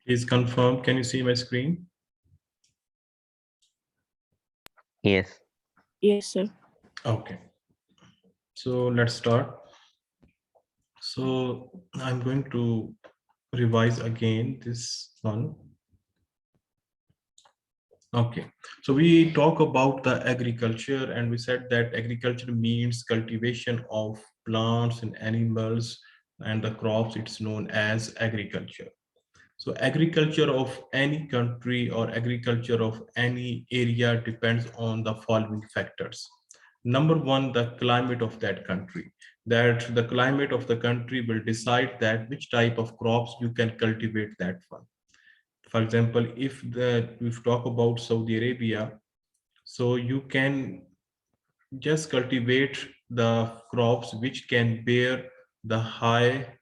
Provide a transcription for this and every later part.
Please confirm. Can you see my screen? Yes. Yes, sir. Okay. So let's start. So I'm going to revise again this one. Okay. So we talk about the agriculture and we said that agriculture means cultivation of plants and animals and the crops. It's known as agriculture. So agriculture of any country or agriculture of any area depends on the following factors. Number one, the climate of that country. That the climate of the country will decide that which type of crops you can cultivate that one. For example, if talk about Saudi Arabia, so you can just cultivate the crops which can bear the high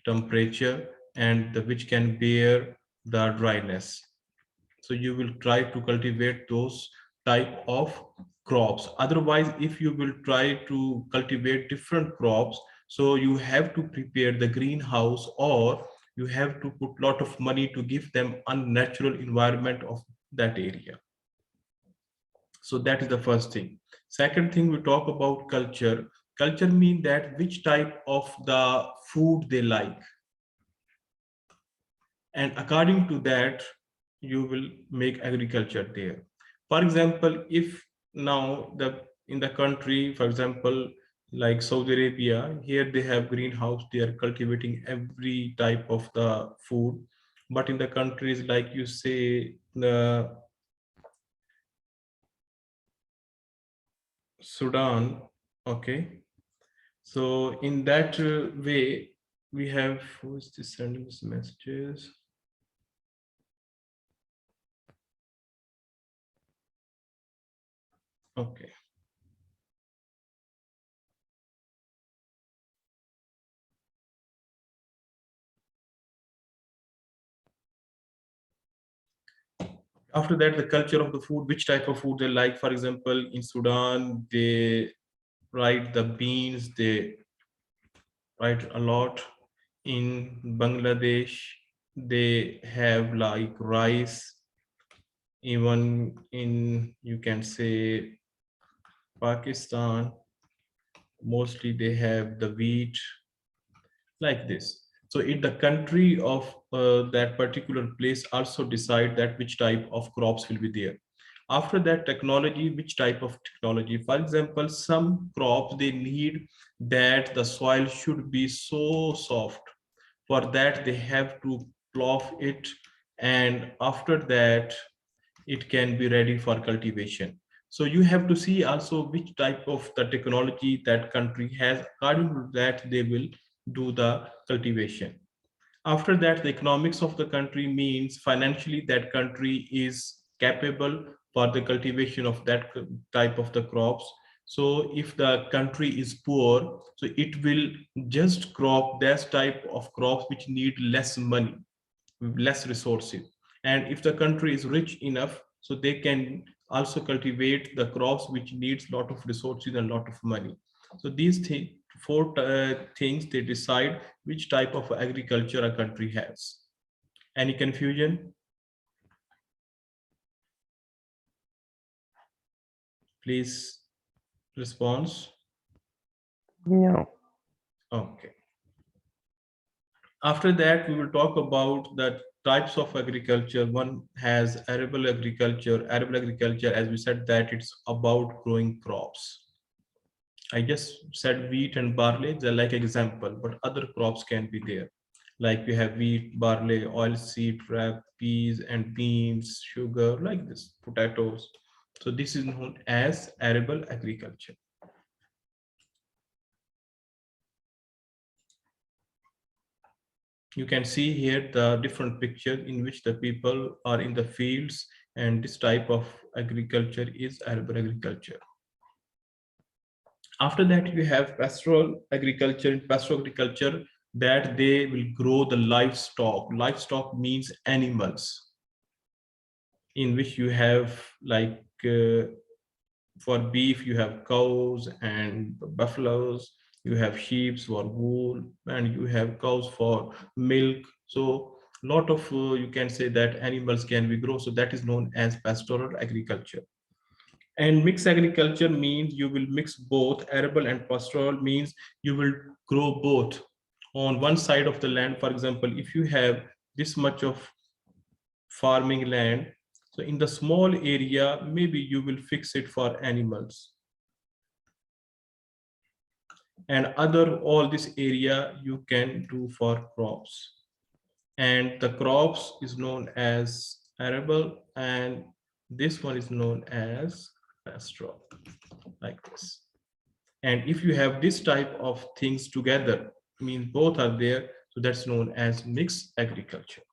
temperature and which can bear the dryness. So you will try to cultivate those type of crops. Otherwise, if you will try to cultivate different crops, so you have to prepare the greenhouse or you have to put lot of money to give them unnatural environment of that area. So that is the first thing. Second thing, we talk about culture. Culture mean that which type of the food they like, and according to that you will make agriculture there. For example, if now the in the country, for example, like Saudi Arabia, here they have greenhouse, they are cultivating every type of the food. But in the countries like you say the Sudan, okay, so in that way we have, who is this sending these messages? Okay. After that, the culture of the food, which type of food they like. For example, in Sudan they write the beans, they write a lot. In Bangladesh they have like rice. Even in, you can say, Pakistan, mostly they have the wheat, like this. So in the country of that particular place also decide that which type of crops will be there. After that, technology, which type of technology. For example, some crops they need that the soil should be so soft. For that they have to plough it, and after that it can be ready for cultivation. So you have to see also which type of the technology that country has. According to that they will do the cultivation. After that, the economics of the country means financially that country is capable for the cultivation of that type of the crops. So if the country is poor, so it will just crop that type of crops which need less money, less resources. And if the country is rich enough, so they can also cultivate the crops which needs lot of resources and lot of money. So these four things they decide which type of agriculture a country has. Any confusion? Please response. No. Okay. After that, we will talk about the types of agriculture. One has arable agriculture. Arable agriculture, as we said, that it's about growing crops. I just said wheat and barley, they're like example, but other crops can be there. Like we have wheat, barley, oilseed, rape, peas and beans, sugar, like this, potatoes. So this is known as arable agriculture. You can see here the different pictures in which the people are in the fields, and this type of agriculture is arable agriculture. After that, you have pastoral agriculture. In pastoral agriculture, that they will grow the livestock. Livestock means animals, in which you have like for beef you have cows and buffaloes, you have sheep for wool, and you have cows for milk. So lot of you can say that animals can be grow, so that is known as pastoral agriculture. And mixed agriculture means you will mix both. Arable and pastoral means you will grow both on one side of the land. For example, if you have this much of farming land, so in the small area maybe you will fix it for animals, and other all this area you can do for crops. And the crops is known as arable, and this one is known as pastoral, like this. And if you have this type of things together, means both are there, so that's known as mixed agriculture.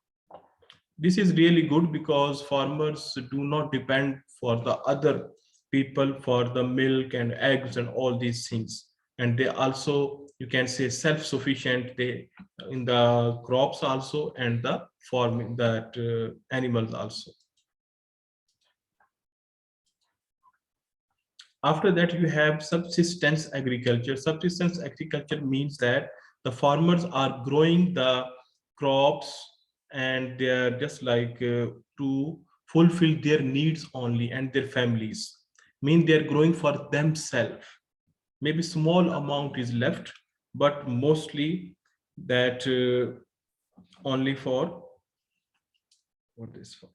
This is really good because farmers do not depend for the other people for the milk and eggs and all these things, and they also, you can say, self-sufficient, they in the crops also and the farming, that animals also. After that, you have subsistence agriculture. Subsistence agriculture means that the farmers are growing the crops, and they are just like to fulfill their needs only and their families. Mean they are growing for themselves. Maybe small amount is left, but mostly that only for what is for.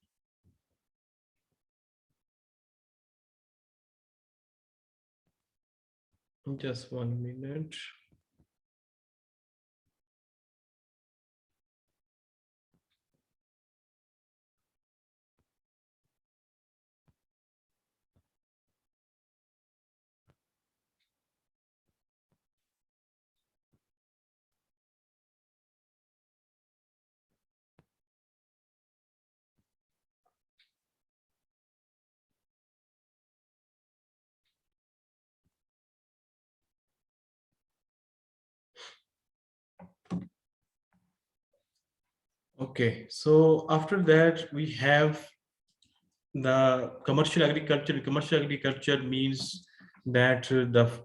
Just 1 minute. Okay, so after that we have the commercial agriculture. Commercial agriculture means that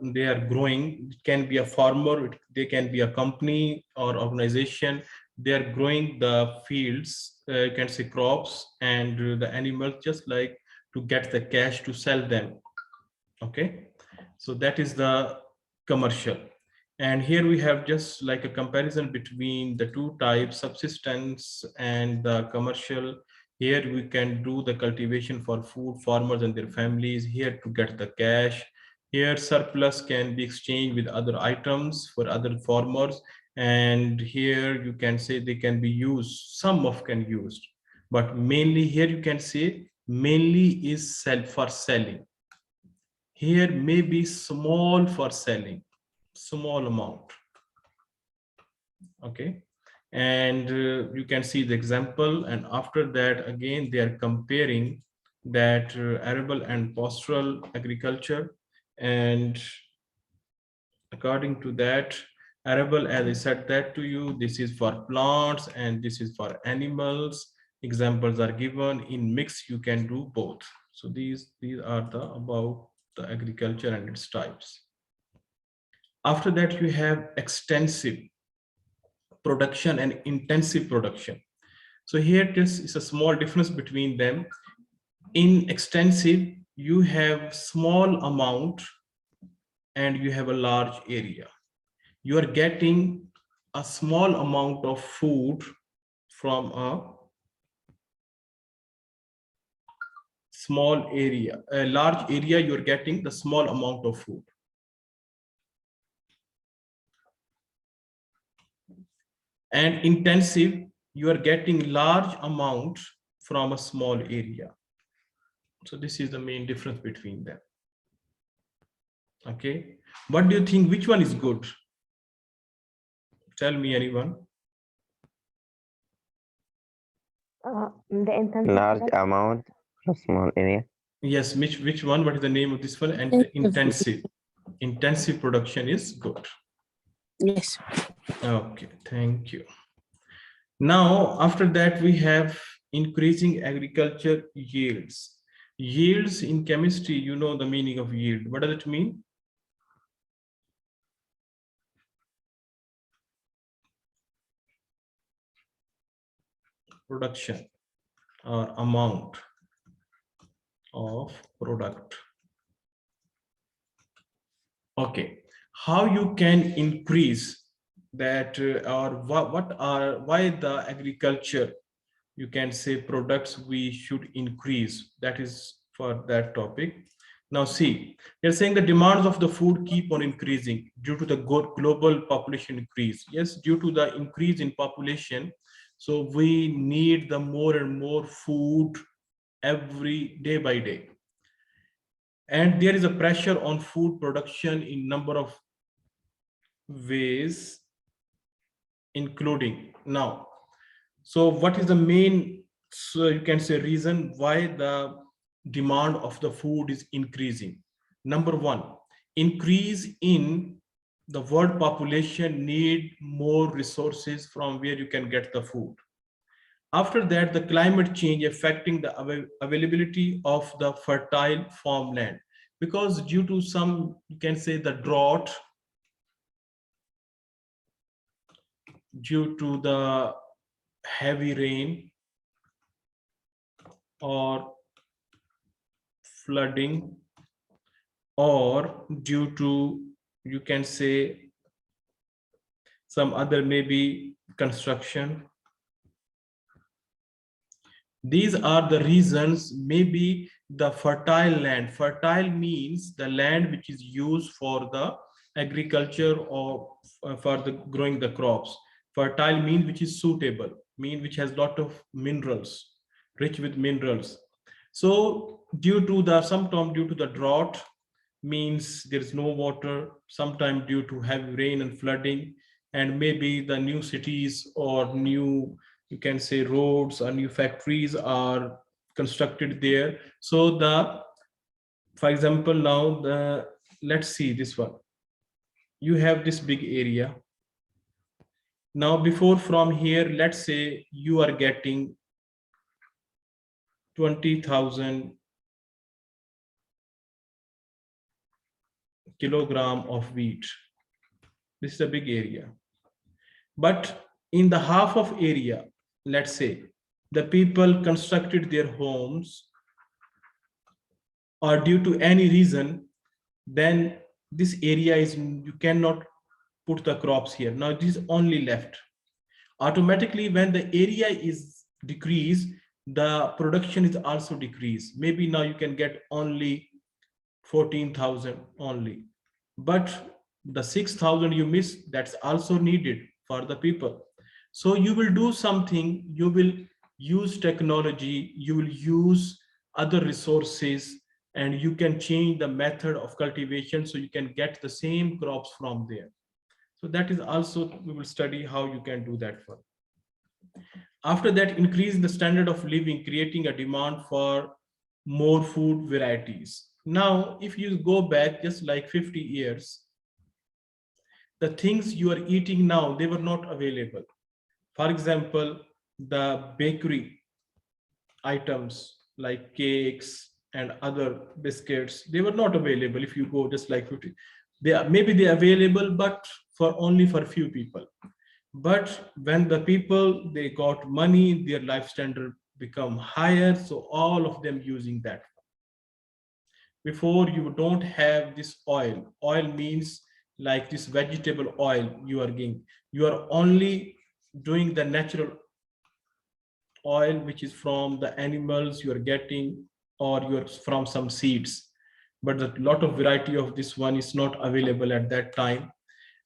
they are growing. It can be a farmer, they can be a company or organization. They are growing the fields, you can say crops and the animals, just like to get the cash to sell them. Okay, so that is the commercial. And here we have just like a comparison between the two types, subsistence and the commercial. Here we can do the cultivation for food, farmers and their families, here to get the cash. Here surplus can be exchanged with other items for other farmers, and here you can say they can be used, some of can used, but mainly here you can say mainly is sell for selling. Here may be small for selling, small amount. Okay, and you can see the example, and after that again they are comparing that arable and pastoral agriculture. And according to that, arable, as I said that to you, this is for plants and this is for animals. Examples are given. In mix you can do both. So these are the about the agriculture and its types. After that, you have extensive production and intensive production. So here this is a small difference between them. In extensive, you have small amount and you have a large area. You are getting a small amount of food from a small area. A large area, you're getting the small amount of food. And intensive, you are getting large amount from a small area. So this is the main difference between them. Okay, what do you think, which one is good? Tell me, anyone. The intensive large amount for small area. Yes, which one? What is the name of this one? And intensive production is good. Yes. Okay, thank you. Now, after that, we have increasing agriculture yields. Yields in chemistry, you know the meaning of yield. What does it mean? production or amount of product. Okay, how you can increase that, or why the agriculture, you can say, products we should increase. That is for that topic. Now see, they're saying the demands of the food keep on increasing due to the global population increase. Yes, due to the increase in population, so we need the more and more food every day by day. And there is a pressure on food production in number of ways, including now. So what is the main, so you can say, reason why the demand of the food is increasing? Number one, increase in the world population need more resources from where you can get the food. After that, the climate change affecting the availability of the fertile farmland, because due to some, you can say, the drought, due to the heavy rain or flooding, or due to, you can say, some other maybe construction. These are the reasons. Maybe the fertile land, fertile means the land which is used for the agriculture or for the growing the crops. Fertile means which is suitable, mean which has lot of minerals, rich with minerals. So due to the, sometime due to the drought, means there is no water, sometime due to heavy rain and flooding, and maybe the new cities or new, you can say, roads or new factories are constructed there. So the, for example, now the, let's see this one, you have this big area. Now before, from here, let's say you are getting 20,000 kilogram of wheat. This is a big area, but in the half of area, let's say the people constructed their homes, or due to any reason, then this area is, you cannot put the crops here. Now this is only left. Automatically when the area is decreased, the production is also decreased. Maybe now you can get only 14,000 only, but the 6,000 you miss, that's also needed for the people. So you will do something, you will use technology, you will use other resources, and you can change the method of cultivation so you can get the same crops from there. So that is also, we will study how you can do that for. After that, increase the standard of living, creating a demand for more food varieties. Now, if you go back just like 50 years, the things you are eating now, they were not available. For example, the bakery items like cakes and other biscuits, they were not available. If you go just like 50, they are, maybe they're available, but for only for few people. But when the people, they got money, their life standard become higher, so all of them using that. Before, you don't have this oil. Oil means like this vegetable oil you are getting. You are only doing the natural oil, which is from the animals you are getting, or you are from some seeds. But a lot of variety of this one is not available at that time,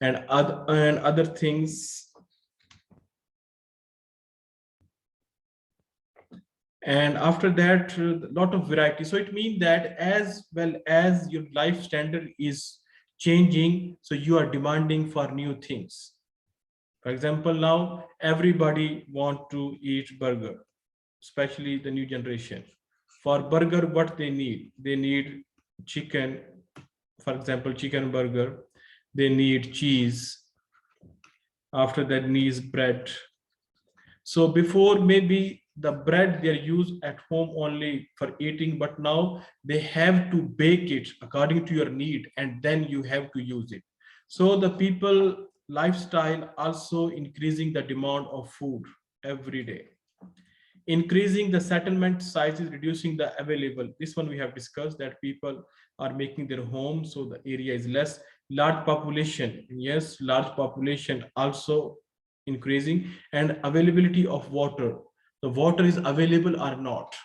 and other things. And after that, a lot of variety. So it means that as well as your life standard is changing, so you are demanding for new things. For example, now everybody want to eat burger, especially the new generation. For burger, what they need? They need chicken, for example, chicken burger. They need cheese. After that, needs bread. So before, maybe the bread they're used at home only for eating, but now they have to bake it according to your need, and then you have to use it. So the people lifestyle also increasing the demand of food every day. Increasing the settlement sizes, reducing the available. This one we have discussed, that people are making their homes, so the area is less. Large population, yes, large population also increasing. And availability of water, the water is available or not.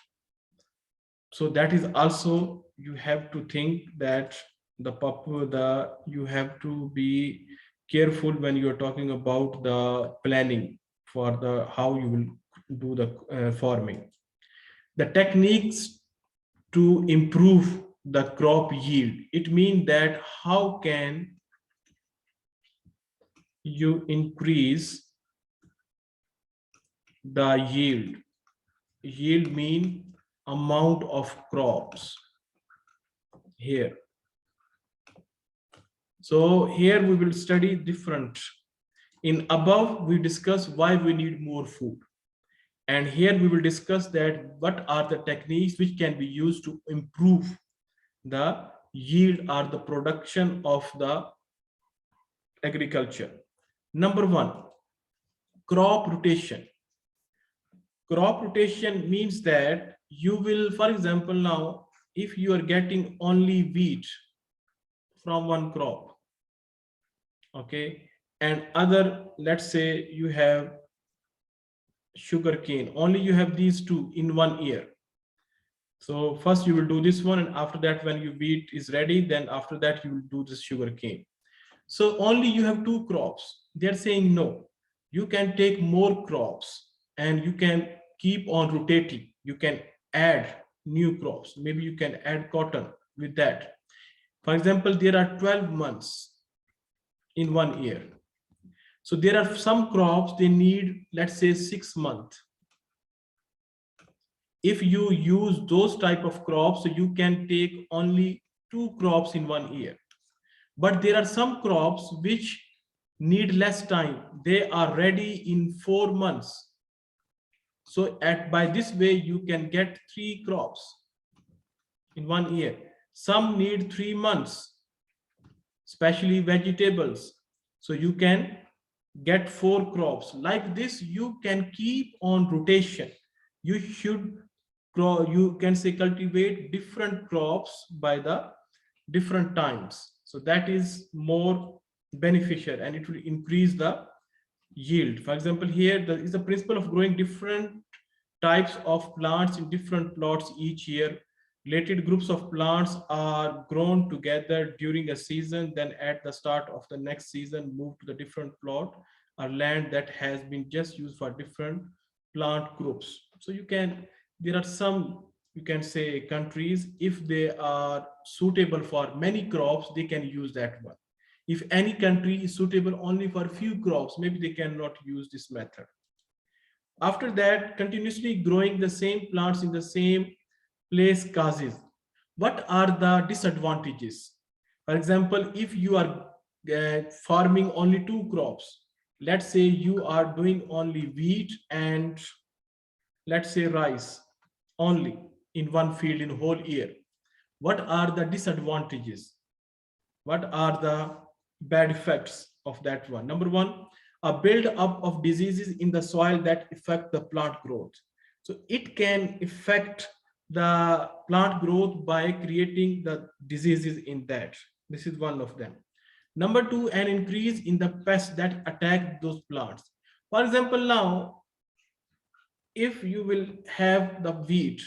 So that is also, you have to think that you have to be careful when you are talking about the planning for the how you will do the farming. The techniques to improve the crop yield, it means that how can you increase the yield. Yield mean amount of crops here. So here we will study different. In above, we discuss why we need more food. And here we will discuss that what are the techniques which can be used to improve the yield or the production of the agriculture. Number one, crop rotation. Crop rotation means that you will, for example, now, if you are getting only wheat from one crop, okay, and other, let's say you have sugarcane, only you have these two in 1 year. So first you will do this one, and after that, when your wheat is ready, then after that you will do this sugarcane. So only you have two crops. They're saying no, you can take more crops and you can keep on rotating. You can add new crops. Maybe you can add cotton with that. For example, there are 12 months in 1 year. So there are some crops, they need, let's say, 6 months. If you use those type of crops, so you can take only 2 crops in 1 year. But there are some crops which need less time. They are ready in 4 months. So by this way, you can get 3 crops in 1 year. Some need 3 months, especially vegetables. So you can get 4 crops. Like this, you can keep on rotation. You can say cultivate different crops by the different times. So that is more beneficial and it will increase the yield. For example, here there is a principle of growing different types of plants in different plots each year. Related groups of plants are grown together during a season, then at the start of the next season move to the different plot or land that has been just used for different plant groups. So there are some, you can say, countries, if they are suitable for many crops, they can use that one. If any country is suitable only for few crops, maybe they cannot use this method. After that, continuously growing the same plants in the same place causes. What are the disadvantages? For example, if you are farming only 2 crops, let's say you are doing only wheat and let's say rice only in one field in whole year. What are the disadvantages? What are the bad effects of that one? Number one, a build up of diseases in the soil that affect the plant growth. So it can affect the plant growth by creating the diseases in that. This is one of them. Number two, an increase in the pests that attack those plants. For example, now, if you will have the wheat,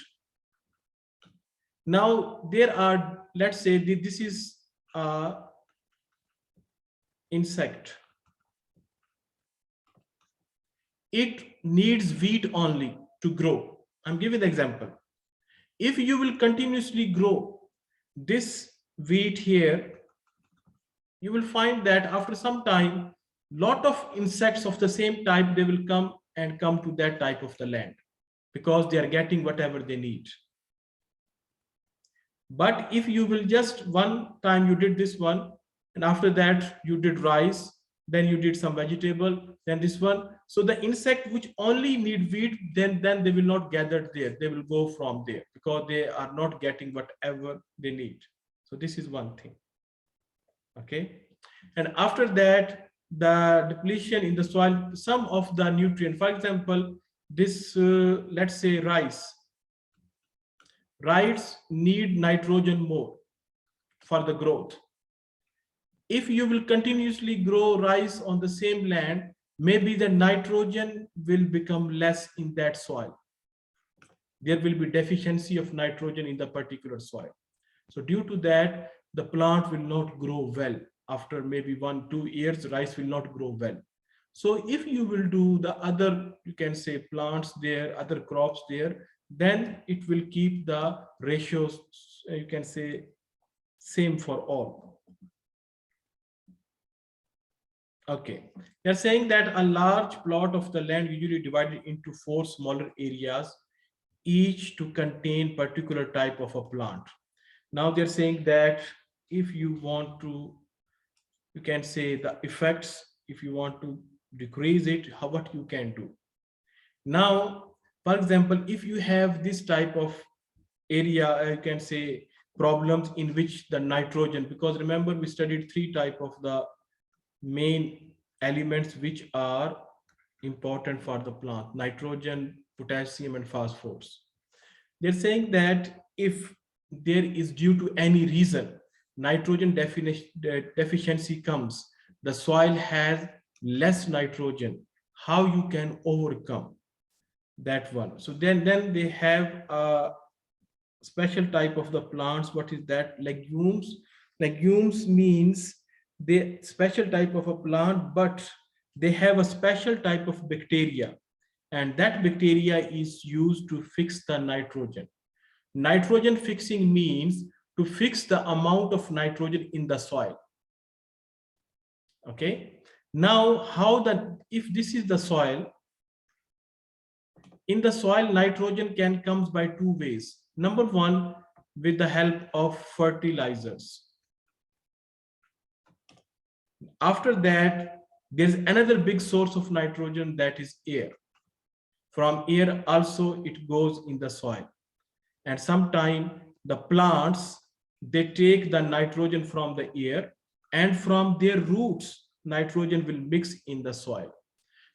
now there are, let's say this is insect. It needs wheat only to grow. I'm giving the example. If you will continuously grow this wheat here, you will find that after some time, lot of insects of the same type, they will come to that type of the land because they are getting whatever they need. But if you will just one time you did this one, and after that you did rice, then you did some vegetable, then this one. So the insect which only need wheat, then they will not gather there. They will go from there because they are not getting whatever they need. So this is one thing. Okay. And after that, the depletion in the soil, some of the nutrient, for example, this, let's say rice. Rice need nitrogen more for the growth. If you will continuously grow rice on the same land, maybe the nitrogen will become less in that soil. There will be deficiency of nitrogen in the particular soil. So due to that, the plant will not grow well. After maybe 1-2 years, rice will not grow well. So if you will do the other, you can say plants there, other crops there, then it will keep the ratios, you can say, same for all. Okay, they're saying that a large plot of the land usually divided into 4 smaller areas, each to contain particular type of a plant. Now they're saying that if you want to, you can say the effects, if you want to decrease it, what you can do. Now, for example, if you have this type of area, you can say problems in which the nitrogen, because remember we studied 3 type of the main elements which are important for the plant: nitrogen, potassium, and phosphorus. They're saying that if there is, due to any reason, nitrogen deficiency comes, the soil has less nitrogen, how you can overcome that one. So then they have a special type of the plants. What is that? Legumes. Legumes means the special type of a plant, but they have a special type of bacteria, and that bacteria is used to fix the nitrogen. Nitrogen fixing means to fix the amount of nitrogen in the soil. Okay, now how that, if this is the soil, in the soil nitrogen can comes by 2 ways. Number 1, with the help of fertilizers. After that, there's another big source of nitrogen, that is air. From air also it goes in the soil, and sometimes the plants, they take the nitrogen from the air, and from their roots nitrogen will mix in the soil.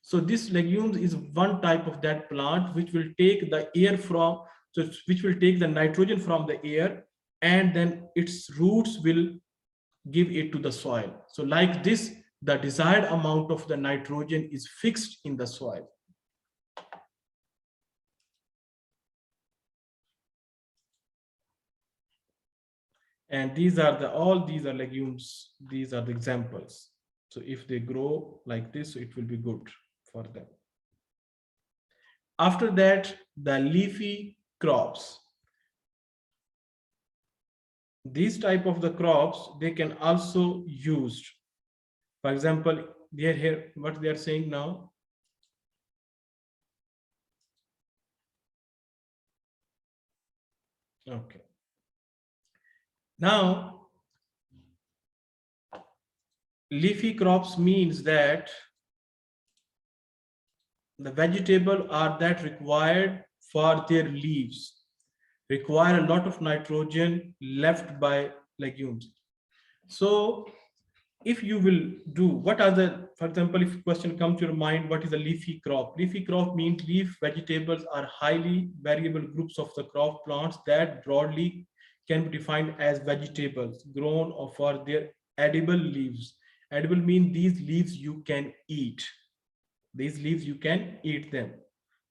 So this legumes is one type of that plant which will take the air from, so which will take the nitrogen from the air, and then its roots will give it to the soil. So like this, the desired amount of the nitrogen is fixed in the soil. And these are the, all these are legumes, these are the examples. So if they grow like this, it will be good for them. After that, the leafy crops. These type of the crops, they can also used. For example, here what they are saying now. Okay. Now, leafy crops means that the vegetable are that required for their leaves, require a lot of nitrogen left by legumes. So if you will do, what are the, for example, if a question comes to your mind, what is a leafy crop? Leafy crop means leaf vegetables are highly variable groups of the crop plants that broadly can be defined as vegetables grown for their edible leaves. Edible means these leaves you can eat. These leaves you can eat them,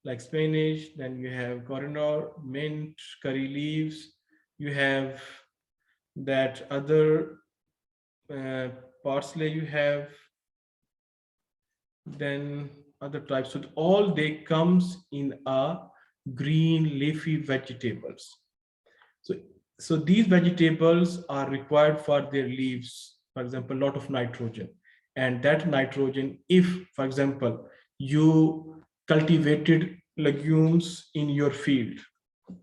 like spinach, then you have coriander, mint, curry leaves, you have that other parsley, you have then other types. So all they comes in a green leafy vegetables. So these vegetables are required for their leaves, for example, a lot of nitrogen. And that nitrogen, if, for example, you cultivated legumes in your field,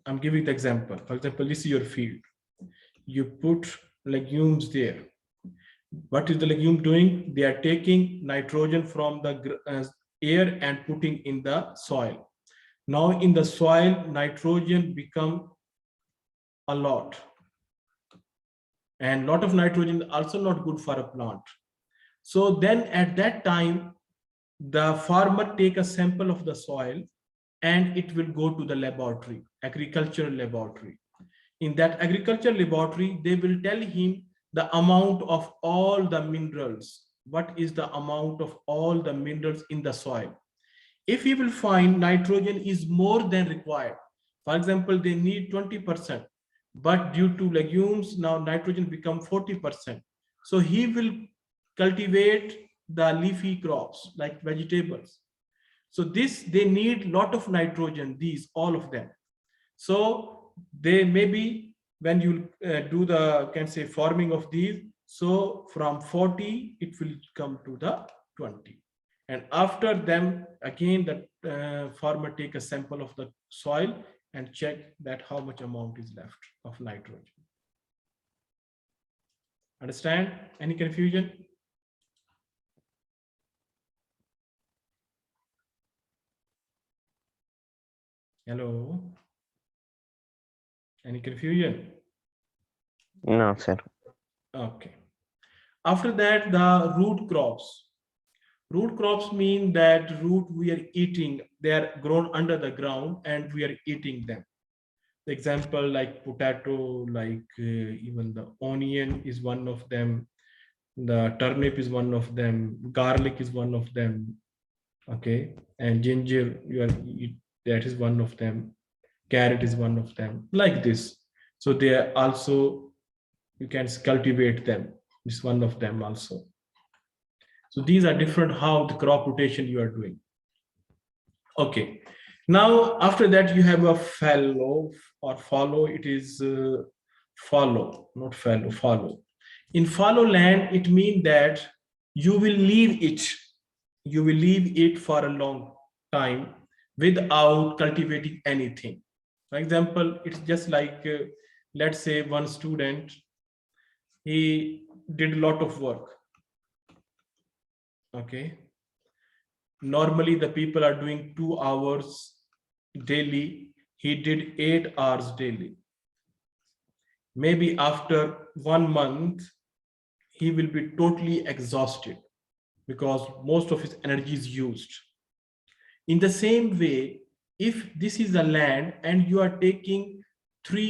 I'm giving the example. For example, this is your field. You put legumes there. What is the legume doing? They are taking nitrogen from the air and putting in the soil. Now in the soil, nitrogen become a lot. And a lot of nitrogen is also not good for a plant. So then at that time, the farmer take a sample of the soil and it will go to the laboratory, agricultural laboratory. In that agricultural laboratory, they will tell him the amount of all the minerals. What is the amount of all the minerals in the soil? If he will find nitrogen is more than required, for example, they need 20%, but due to legumes, now nitrogen become 40%. So he will cultivate the leafy crops like vegetables. So they need lot of nitrogen, these, all of them. So they maybe when you do the, can say, farming of these, so from 40, it will come to the 20. And after them, again, the farmer take a sample of the soil and check that how much amount is left of nitrogen. Understand? Any confusion? Hello? Any confusion? No, sir. Okay. After that, the root crops. Root crops mean that root we are eating, they are grown under the ground and we are eating them. The example like potato, like even the onion is one of them. The turnip is one of them. Garlic is one of them. Okay. And ginger, that is one of them. Carrot is one of them, like this. So they are also, you can cultivate them. This one of them also. So these are different how the crop rotation you are doing. Okay. Now, after that, you have a fallow or follow. It is follow, not fallow, follow. In fallow land, it means that you will leave it. You will leave it for a long time without cultivating anything. For example, it's just like, let's say one student, he did a lot of work. Okay. Normally, the people are doing 2 hours daily. He did 8 hours daily. Maybe after 1 month, he will be totally exhausted because most of his energy is used. In the same way, if this is a land and you are taking 3